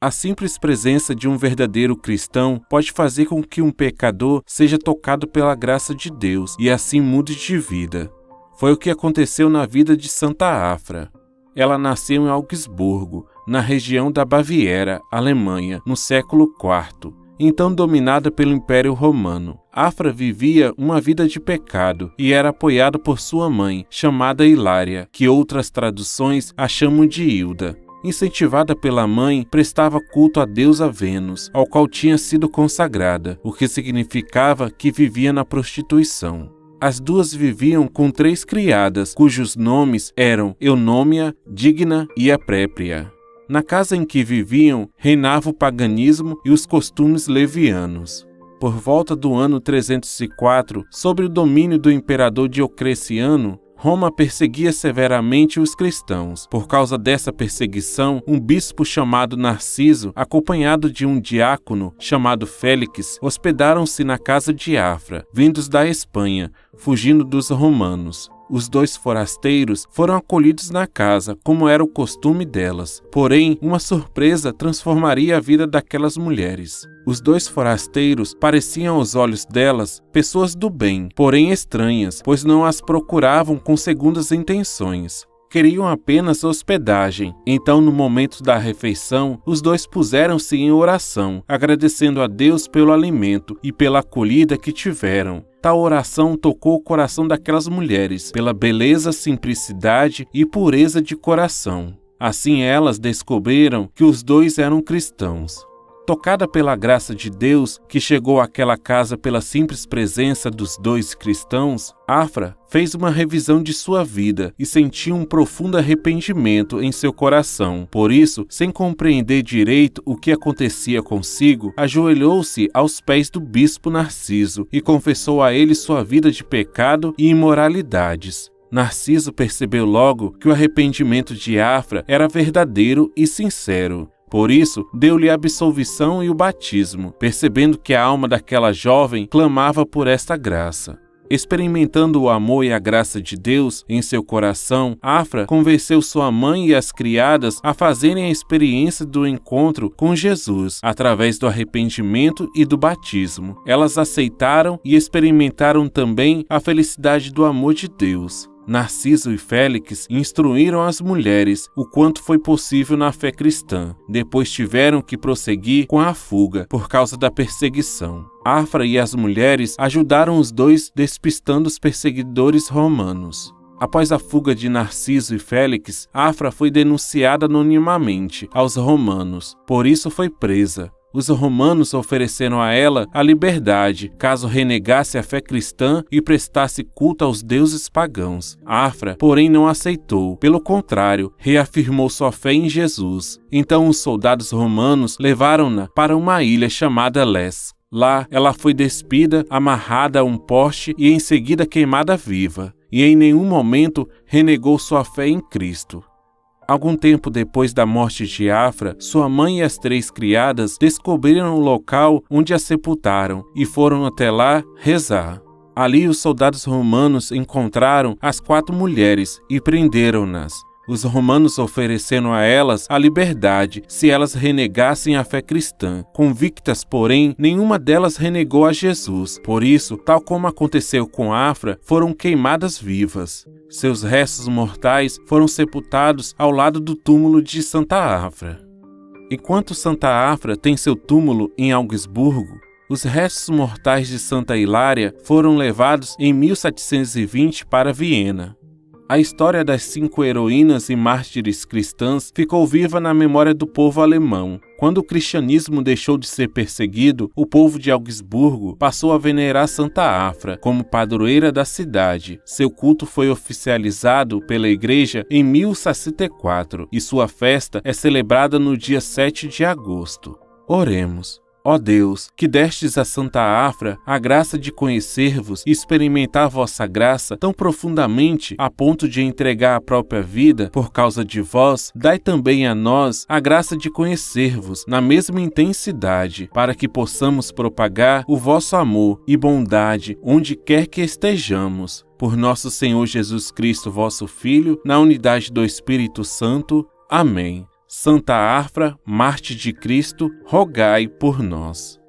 A simples presença de um verdadeiro cristão pode fazer com que um pecador seja tocado pela graça de Deus e assim mude de vida. Foi o que aconteceu na vida de Santa Afra. Ela nasceu em Augsburgo, na região da Baviera, Alemanha, no século IV, então dominada pelo Império Romano. Afra vivia uma vida de pecado e era apoiada por sua mãe, chamada Hilária, que outras traduções a chamam de Hilda. Incentivada pela mãe, prestava culto à deusa Vênus, ao qual tinha sido consagrada, o que significava que vivia na prostituição. As duas viviam com 3 criadas, cujos nomes eram Eunômia, Digna e Aprépria. Na casa em que viviam, reinava o paganismo e os costumes levianos. Por volta do ano 304, sob o domínio do imperador Diocleciano, Roma perseguia severamente os cristãos. Por causa dessa perseguição, um bispo chamado Narciso, acompanhado de um diácono chamado Félix, hospedaram-se na casa de Afra, vindos da Espanha, fugindo dos romanos. Os 2 forasteiros foram acolhidos na casa, como era o costume delas. Porém, uma surpresa transformaria a vida daquelas mulheres. Os 2 forasteiros pareciam aos olhos delas pessoas do bem, porém estranhas, pois não as procuravam com segundas intenções. Queriam apenas hospedagem. Então, no momento da refeição, os 2 puseram-se em oração, agradecendo a Deus pelo alimento e pela acolhida que tiveram. Tal oração tocou o coração daquelas mulheres, pela beleza, simplicidade e pureza de coração. Assim elas descobriram que os 2 eram cristãos. Tocada pela graça de Deus, que chegou àquela casa pela simples presença dos 2 cristãos, Afra fez uma revisão de sua vida e sentiu um profundo arrependimento em seu coração. Por isso, sem compreender direito o que acontecia consigo, ajoelhou-se aos pés do bispo Narciso e confessou a ele sua vida de pecado e imoralidades. Narciso percebeu logo que o arrependimento de Afra era verdadeiro e sincero. Por isso, deu-lhe a absolvição e o batismo, percebendo que a alma daquela jovem clamava por esta graça. Experimentando o amor e a graça de Deus em seu coração, Afra convenceu sua mãe e as criadas a fazerem a experiência do encontro com Jesus, através do arrependimento e do batismo. Elas aceitaram e experimentaram também a felicidade do amor de Deus. Narciso e Félix instruíram as mulheres o quanto foi possível na fé cristã. Depois tiveram que prosseguir com a fuga por causa da perseguição. Afra e as mulheres ajudaram os 2 despistando os perseguidores romanos. Após a fuga de Narciso e Félix, Afra foi denunciada anonimamente aos romanos, por isso foi presa. Os romanos ofereceram a ela a liberdade, caso renegasse a fé cristã e prestasse culto aos deuses pagãos. Afra, porém, não aceitou. Pelo contrário, reafirmou sua fé em Jesus. Então os soldados romanos levaram-na para uma ilha chamada Les. Lá, ela foi despida, amarrada a um poste e em seguida queimada viva. E em nenhum momento renegou sua fé em Cristo. Algum tempo depois da morte de Afra, sua mãe e as 3 criadas descobriram o local onde a sepultaram e foram até lá rezar. Ali os soldados romanos encontraram as 4 mulheres e prenderam-nas. Os romanos ofereceram a elas a liberdade se elas renegassem a fé cristã. Convictas, porém, nenhuma delas renegou a Jesus. Por isso, tal como aconteceu com Afra, foram queimadas vivas. Seus restos mortais foram sepultados ao lado do túmulo de Santa Afra. Enquanto Santa Afra tem seu túmulo em Augsburgo, os restos mortais de Santa Hilária foram levados em 1720 para Viena. A história das 5 heroínas e mártires cristãs ficou viva na memória do povo alemão. Quando o cristianismo deixou de ser perseguido, o povo de Augsburgo passou a venerar Santa Afra como padroeira da cidade. Seu culto foi oficializado pela igreja em 1064 e sua festa é celebrada no dia 7 de agosto. Oremos. Ó Deus, que destes a Santa Afra a graça de conhecer-vos e experimentar vossa graça tão profundamente a ponto de entregar a própria vida por causa de vós, dai também a nós a graça de conhecer-vos na mesma intensidade, para que possamos propagar o vosso amor e bondade onde quer que estejamos. Por nosso Senhor Jesus Cristo, vosso Filho, na unidade do Espírito Santo. Amém. Santa Afra, Mártir de Cristo, rogai por nós.